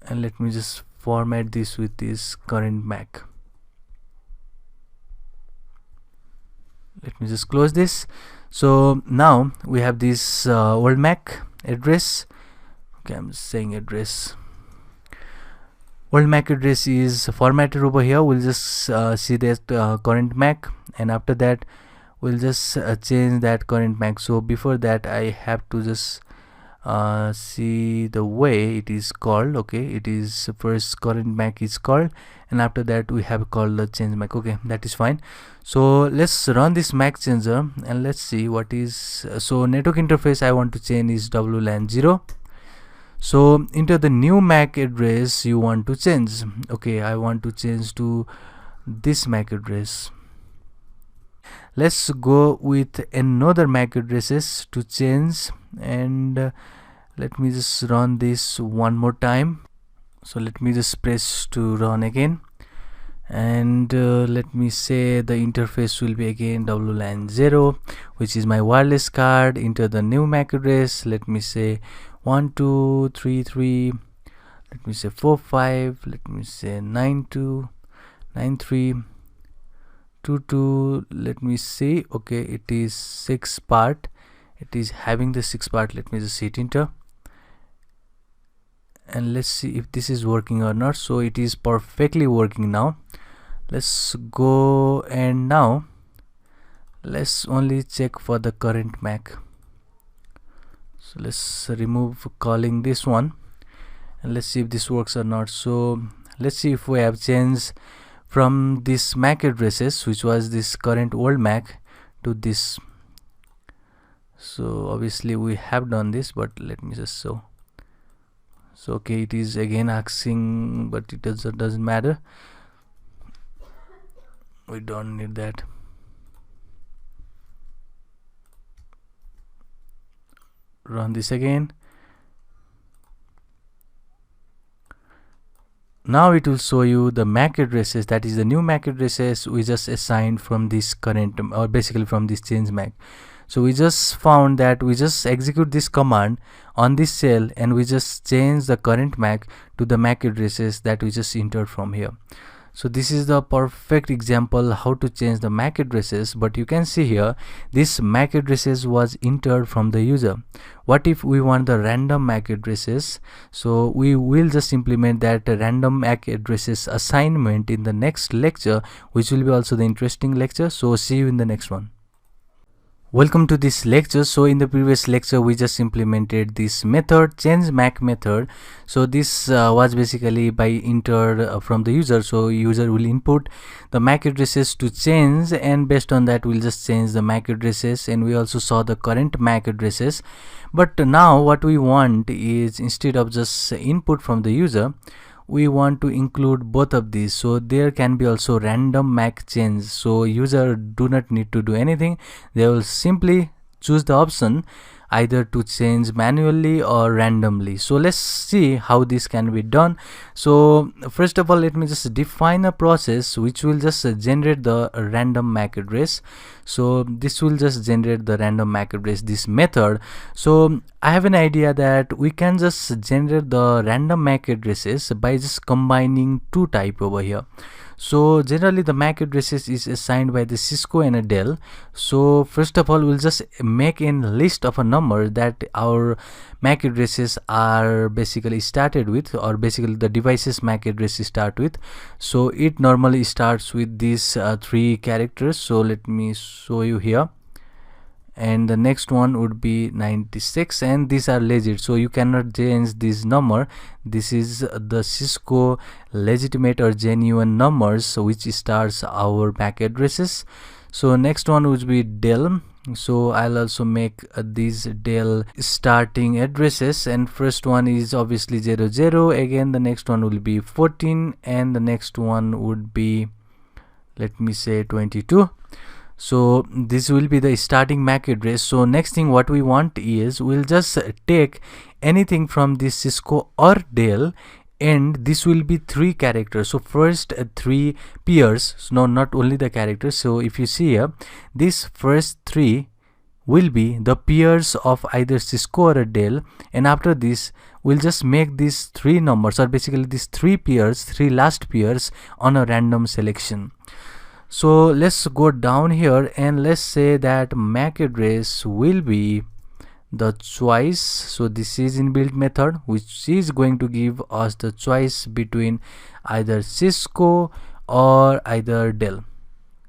and let me just format this with this current MAC. Let me just close this. So now we have this old MAC address. Okay, I'm saying address. Old MAC address is formatted over here. We'll just see that current MAC, and after that we'll just change that current MAC. So before that, I have to just see the way it is called. Okay, it is first current MAC is called, and after that we have called the change MAC. Okay, that is fine. So let's run this MACChanger, and let's see what is so network interface I want to change is WLAN 0. So into the new MAC address you want to change. Okay, I want to change to this MAC address. Let's go with another MAC addresses to change, and let me just run this one more time. So let me just press to run again, and let me say the interface will be again WLAN 0, which is my wireless card. Enter the new MAC address. Let me say 1233, let me say 45, let me say 929322. let me see, okay, it is 6 part, it is having the 6 part. Let me just hit enter and let's see if this is working or not. So it is perfectly working now. Let's go, and now let's only check for the current MAC. So let's remove calling this one and let's see if this works or not. So let's see if we have changed from this MAC addresses, which was this current old MAC, to this. So obviously we have done this, but let me just show. So okay, it is again asking, but it doesn't matter, we don't need that. Run this again. Now it will show you the MAC addresses, that is the new MAC addresses we just assigned from this current, or basically from this change MAC. So we just found that we just execute this command on this cell and we just change the current MAC to the MAC addresses that we just entered from here. So this is the perfect example how to change the MAC addresses. But you can see here this MAC addresses was entered from the user. What if we want the random MAC addresses? So we will just implement that random MAC addresses assignment in the next lecture, which will be also the interesting lecture. So see you in the next one. Welcome to this lecture. So in the previous lecture we just implemented this method, change MAC method. So this was basically by entered from the user. So user will input the MAC addresses to change, and based on that we'll just change the MAC addresses, and we also saw the current MAC addresses. But now what we want is, instead of just input from the user, we want to include both of these. So there can be also random MAC change. So user do not need to do anything, they will simply choose the option either to change manually or randomly. So let's see how this can be done. So first of all, let me just define a process which will just generate the random MAC address. So this will just generate the random MAC address, this method. So I have an idea that we can just generate the random MAC addresses by just combining two types over here. So generally the MAC addresses is assigned by the Cisco and a Dell. So first of all, we'll just make a list of a number that our MAC addresses are basically started with, or basically the devices MAC addresses start with. So it normally starts with these 3 characters. So let me show you here. And the next one would be 96, and these are legit, so you cannot change this number. This is the Cisco legitimate or genuine numbers which starts our MAC addresses. So next one would be Dell. So I'll also make these Dell starting addresses, and first one is obviously 00. Again the next one will be 14, and the next one would be, let me say, 22. So this will be the starting MAC address. So next thing what we want is, we'll just take anything from this Cisco or Dell, and this will be 3 characters. So first 3 pairs, so no, not only the characters. So if you see here, this first 3 will be the pairs of either Cisco or a Dell, and after this we'll just make these 3 numbers, or basically these 3 pairs, 3 last pairs, on a random selection. So let's go down here and let's say that MAC address will be the choice. So this is inbuilt method which is going to give us the choice between either Cisco or either Dell.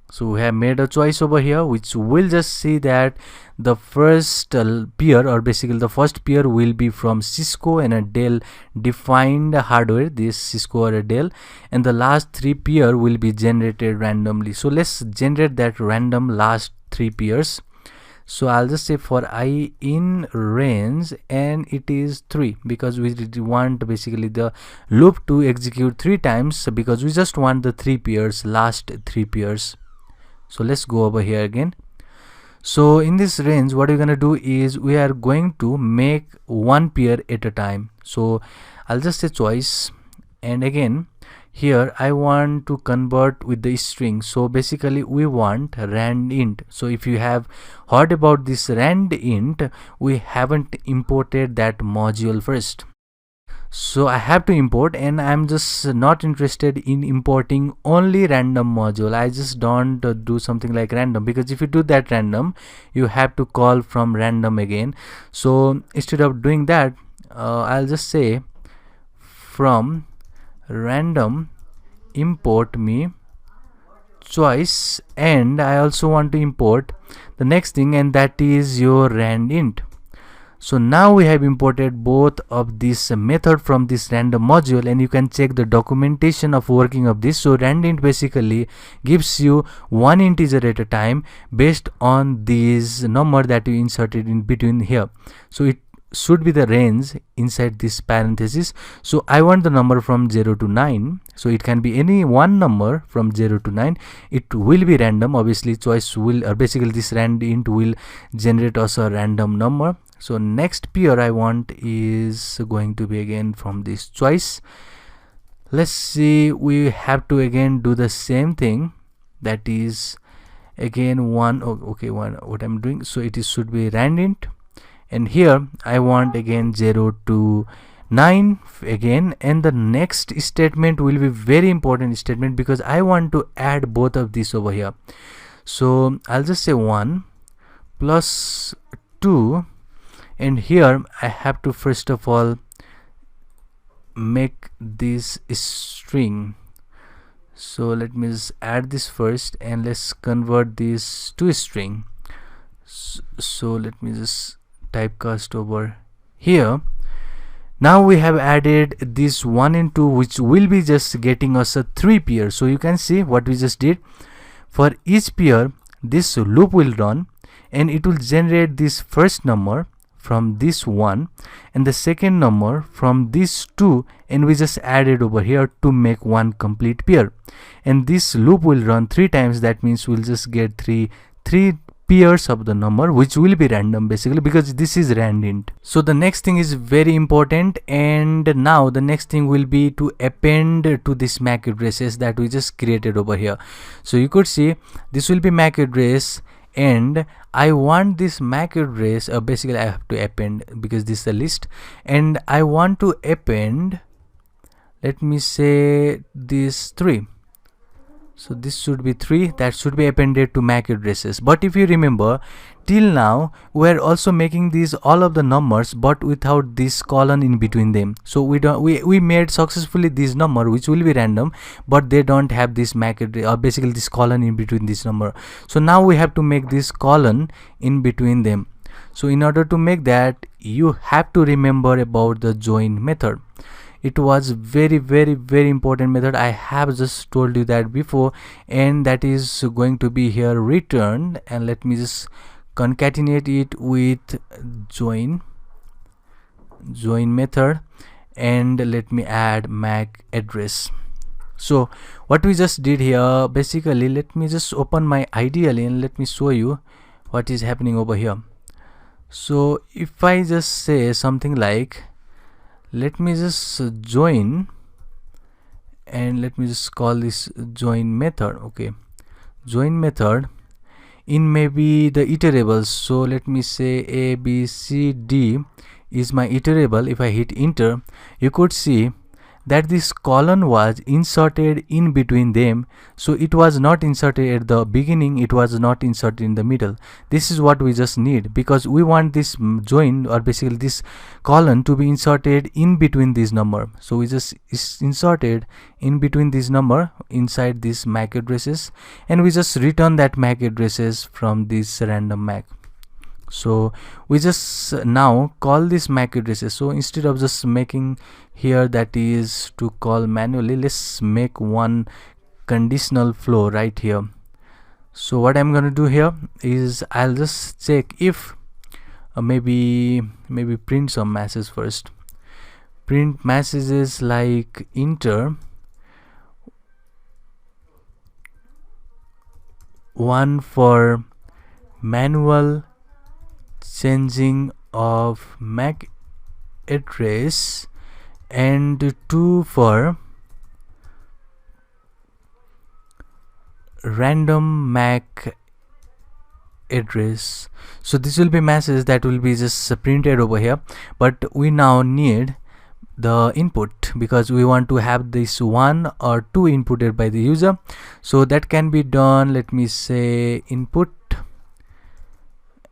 So we have made a choice over here, which will just see that the first pair, or basically the first pair, will be from Cisco and a Dell defined hardware, this Cisco or a Dell, and the last 3 pair will be generated randomly. So let's generate that random last 3 pairs. So I'll just say for I in range, and it is 3, because we want basically the loop to execute 3 times, because we just want the 3 pairs, last 3 pairs. So let's go over here again. So in this range, what we're gonna do is, we are going to make 1 pair at a time. So I'll just say choice, and again here I want to convert with the string. So basically we want rand int. So if you have heard about this rand int, we haven't imported that module first. So I have to import, and I'm just not interested in importing only random module. I just don't do something like random, because if you do that random, you have to call from random again. So instead of doing that, I'll just say from random import me choice, and I also want to import the next thing, and that is your rand int. So now we have imported both of this method from this random module, and you can check the documentation of working of this. So randint basically gives you one integer at a time based on this number that you inserted in between here. So it should be the range inside this parenthesis. So I want the number from 0 to 9, so it can be any one number from 0 to 9. It will be random, obviously. Choice will, or basically this randint will generate us a random number. So next pair I want is going to be again from this choice. Let's see, we have to again do the same thing, that is again one. Okay, one, what I'm doing, so it is should be randint, and here I want again 0 to 9 again, and the next statement will be very important statement, because I want to add both of these over here. So I'll just say 1 plus 2, and here I have to first of all make this string. So let me just add this first, and let's convert this to a string. So let me just typecast over here. Now we have added this 1 and 2, which will be just getting us a 3 pair. So you can see what we just did. For each pair, this loop will run, and it will generate this first number from this 1 and the second number from this 2, and we just added over here to make one complete pair. And this loop will run 3 times. That means we'll just get three pairs of the number, which will be random basically, because this is randint. So the next thing is very important, and now the next thing will be to append to this MAC addresses that we just created over here. So you could see this will be MAC address, and I want this MAC address, basically I have to append because this is a list, and I want to append, let me say this 3. So this should be 3, that should be appended to MAC addresses. But if you remember, till now we are also making these all of the numbers, but without this colon in between them. So we made successfully this number, which will be random, but they don't have this MAC address, or basically this colon in between this number. So now we have to make this colon in between them. So in order to make that, you have to remember about the join method. It was very important method. I have just told you that before, and that is going to be here returned. And let me just concatenate it with join method, and let me add MAC address. So what we just did here, basically, let me just open my ideally and let me show you what is happening over here. So if I just say something like, let me just join, and let me just call this join method. Okay, join method in maybe the iterables. So let me say A, B, C, D is my iterable. If I hit enter, you could see that this colon was inserted in between them. So it was not inserted at the beginning, it was not inserted in the middle. This is what we just need, because we want this join, or basically this colon, to be inserted in between this number. So we just inserted in between this number inside this MAC addresses, and we just return that MAC addresses from this random MAC. So we just now call this MAC addresses. So instead of just making here that is to call manually, let's make one conditional flow right here. So what I'm gonna do here is I'll just check if maybe print some messages first. Print messages like enter 1 for manual changing of MAC address, and 2 for random MAC address. So this will be message that will be just printed over here, but we now need the input because we want to have this 1 or 2 inputted by the user. So that can be done. Let me say input,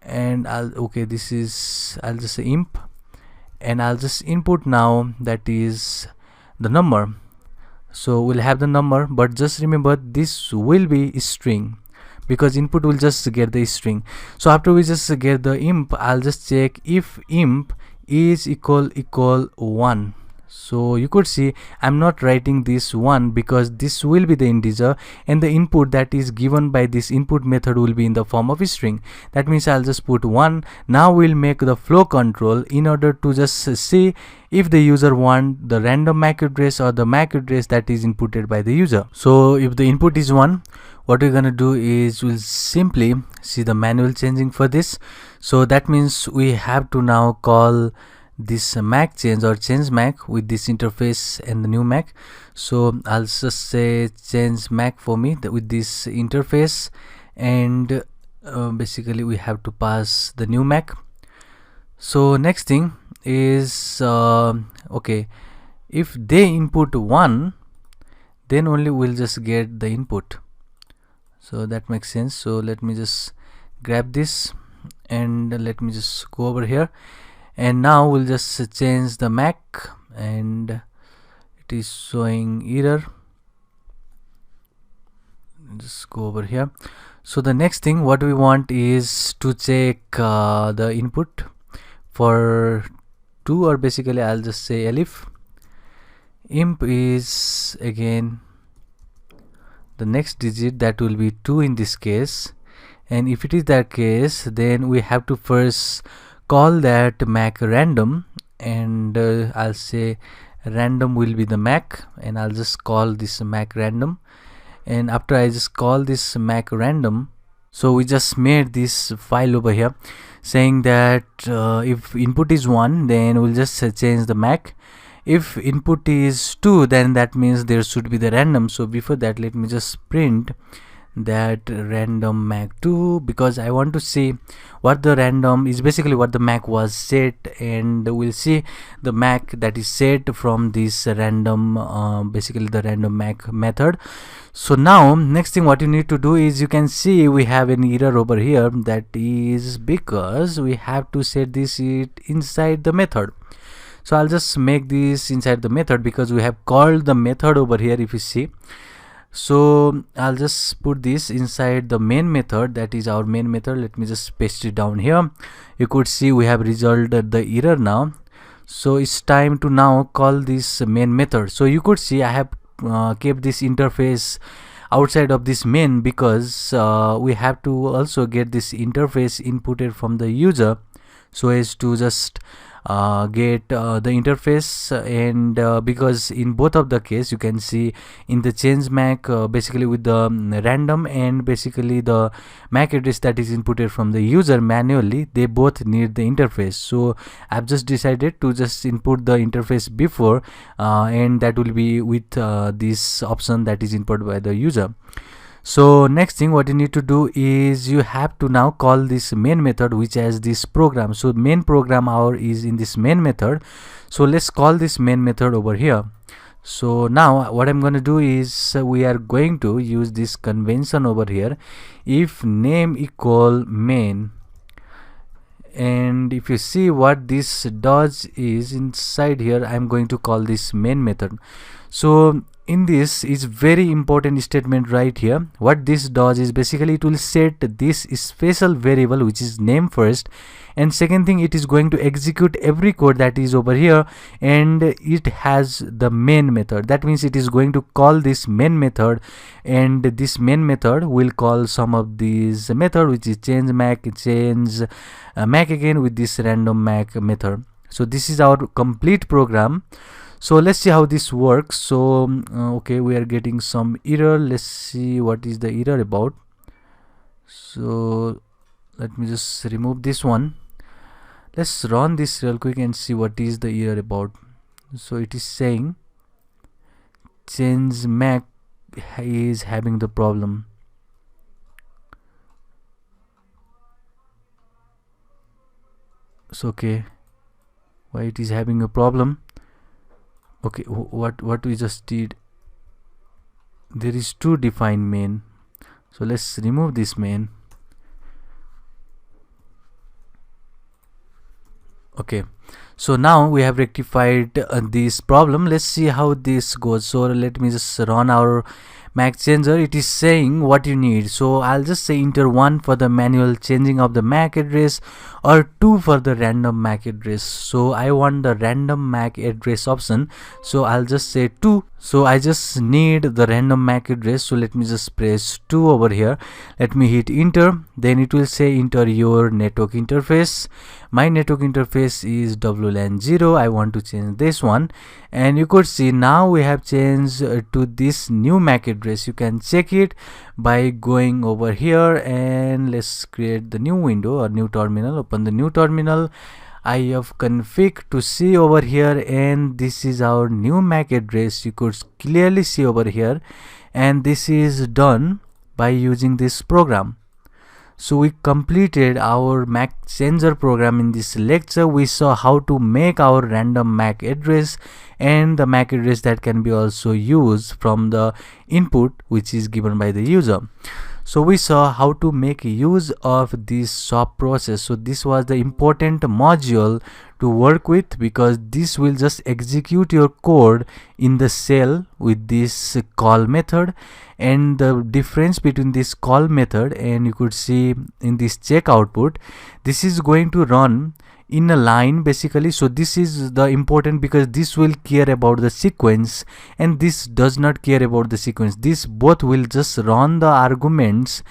and I'll just say imp, and I'll just input now, that is the number. So we'll have the number, but just remember this will be string because input will just get the string. So after we just get the imp, I'll just check if imp is equal 1. So you could see I'm not writing this 1 because this will be the integer, and the input that is given by this input method will be in the form of a string. That means I'll just put 1. Now we'll make the flow control in order to just see if the user want the random MAC address or the MAC address that is inputted by the user. So if the input is 1, what we're gonna do is we'll simply see the manual changing for this. So that means we have to now call this MACChange or change MAC with this interface and the new MAC. So I'll just say change MAC for me with this interface, and basically we have to pass the new MAC. So next thing is okay, if they input 1, then only we'll just get the input. So that makes sense. So let me just grab this and let me just go over here, and now we'll just change the MAC, and it is showing error. Just go over here. So the next thing what we want is to check the input for 2, or basically I'll just say elif imp is again the next digit, that will be 2 in this case. And if it is that case, then we have to first call that MAC random, and I'll say random will be the MAC, and I'll just call this MAC random. And after I just call this MAC random, so we just made this file over here saying that if input is 1, then we'll just change the MAC. If input is 2, then that means there should be the random. So before that, let me just print that random MAC2, because I want to see what the random is, basically what the MAC was set, and we'll see the MAC that is set from this random basically the random MAC method. So now next thing what you need to do is, you can see we have an error over here, that is because we have to set this inside the method. So I'll just make this inside the method because we have called the method over here, if you see. So I'll just put this inside the main method, that is our main method. Let me just paste it down here. You could see we have resolved the error now. So it's time to now call this main method. So you could see I have kept this interface outside of this main because we have to also get this interface inputted from the user, so as to just get the interface. And because in both of the case, you can see in the change MAC basically with the random, and basically the MAC address that is inputted from the user manually, they both need the interface. So I've just decided to just input the interface before, and that will be with this option that is input by the user. So next thing what you need to do is, you have to now call this main method which has this program. So main program our is in this main method. So let's call this main method over here. So now what I'm going to do is, we are going to use this convention over here, if name equal main. And if you see what this does is, inside here I'm going to call this main method. So in this is very important statement right here. What this does is, basically it will set this special variable which is name first, and second thing, it is going to execute every code that is over here, and it has the main method. That means it is going to call this main method, and this main method will call some of these method, which is change MAC, change MAC again with this random MAC method. So this is our complete program. So let's see how this works. So okay, we are getting some error. Let's see what is the error about. So let me just remove this one. Let's run this real quick and see what is the error about. So it is saying change MAC is having the problem. So okay, why it is having a problem? Okay, what we just did, there is two defined main, so let's remove this main. Okay, so now we have rectified this problem. Let's see how this goes. So let me just run our MACChanger. It is saying what you need, so I'll just say enter 1 for the manual changing of the MAC address or 2 for the random MAC address. So I want the random MAC address option, so I'll just say 2. So I just need the random MAC address, so let me just press 2 over here. Let me hit enter. Then it will say enter your network interface. My network interface is WLAN 0. I want to change this one, and you could see now we have changed to this new MAC address. You can check it by going over here, and let's create the new window or new terminal. Open the new terminal. I have config to see over here, and this is our new MAC address. You could clearly see over here, and this is done by using this program. So we completed our MACChanger program. In this lecture we saw how to make our random MAC address and the MAC address that can be also used from the input which is given by the user. So we saw how to make use of this swap process. So this was the important module to work with, because this will just execute your code in the shell with this call method. And the difference between this call method and you could see in this check output, this is going to run in a line basically. So this is the important, because this will care about the sequence and this does not care about the sequence. This both will just run the arguments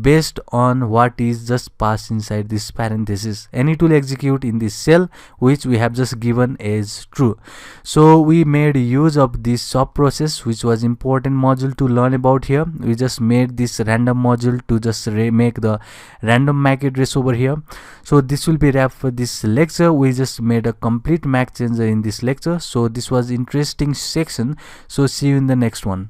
based on what is just passed inside this parenthesis, and it will execute in this cell which we have just given as true. So we made use of this swap process, which was important module to learn about here. We just made this random module to just make the random MAC address over here. So this will be wrap for this lecture. We just made a complete MACChanger in this lecture. So this was interesting section. So see you in the next one.